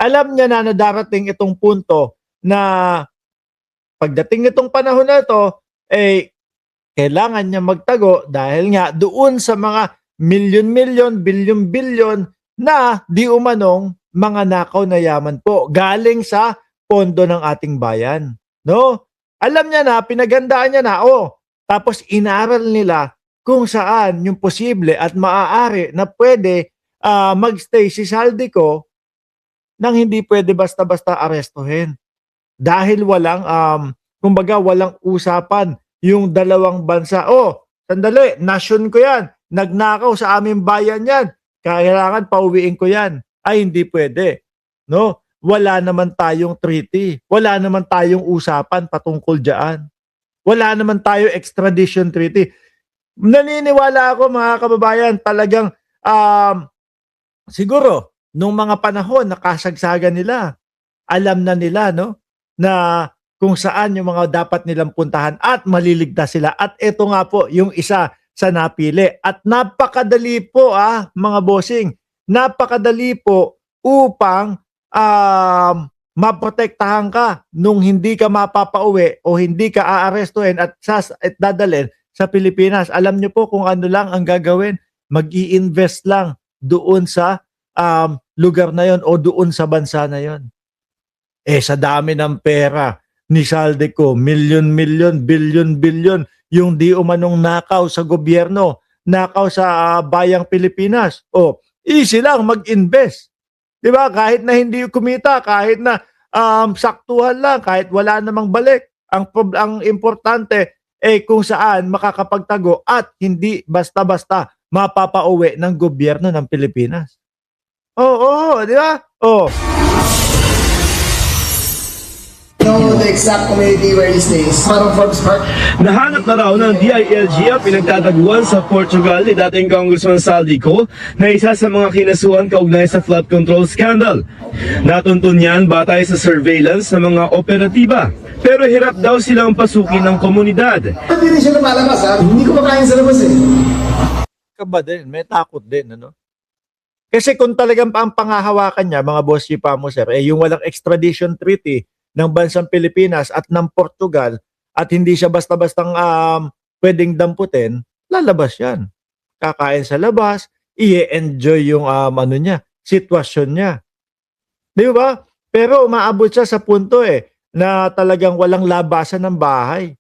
Alam niya na darating itong punto na pagdating nitong panahon na ito, eh, kailangan niya magtago dahil nga doon sa mga milyon-milyon, bilyon-bilyon na di umanong mga nakaw na yaman po galing sa pondo ng ating bayan. No? Alam niya na, pinagandaan niya na, tapos inaral nila kung saan yung posible at maaari na pwede magstay si Saldico nang hindi pwede basta-basta arestuhin. Dahil walang, kumbaga walang usapan yung dalawang bansa. Sandali, nasyon ko yan. Nagnakaw sa aming bayan yan. Kailangan pauwiin ko yan. Ay, hindi pwede. No? Wala naman tayong treaty. Wala naman tayong usapan patungkol dyan. Wala naman tayong extradition treaty. Naniniwala ako mga kababayan, talagang siguro, nung mga panahon na kasagsagan nila, alam na nila, no, na kung saan yung mga dapat nilang puntahan at maliligtas sila. At ito nga po, yung isa sa napili. At napakadali po, mga bossing, napakadali po upang maprotektahan ka nung hindi ka mapapauwi o hindi ka aarestuhin at dadalhin sa Pilipinas. Alam niyo po kung ano lang ang gagawin, mag-i-invest lang doon sa lugar na yon o doon sa bansa na yon. Sa dami ng pera ni Saldico, milyon-milyon, bilyon-bilyon, yung di umanong nakaw sa gobyerno, nakaw sa bayang Pilipinas. Easy lang mag-invest. Diba? Kahit na hindi kumita, kahit na saktuhan lang, kahit wala namang balik. Ang importante kung saan makakapagtago at hindi basta-basta mapapauwi ng gobyerno ng Pilipinas. Di ba? Know the exact community where he stays. Parang Forbes Park. Nahanap na raw ng DILG ang pinagtataguan sa Portugal ni dating Congressman Saldico na isa sa mga kinasuhan kaugnay sa flood control scandal. Natuntun yan batay sa surveillance ng mga operatiba. Pero hirap daw silang pasukin ng komunidad. Hindi rin siya lumalabas, Hindi ko makain sa labas Kaba din, may takot din, ano? Kasi kung talagang ang pangahawakan niya, mga boss pa mo, sir, yung walang extradition treaty ng bansang Pilipinas at ng Portugal at hindi siya basta-bastang pwedeng damputin, lalabas yan. Kakain sa labas, i-enjoy yung sitwasyon niya. Di ba? Pero umaabot siya sa punto na talagang walang labasan ng bahay.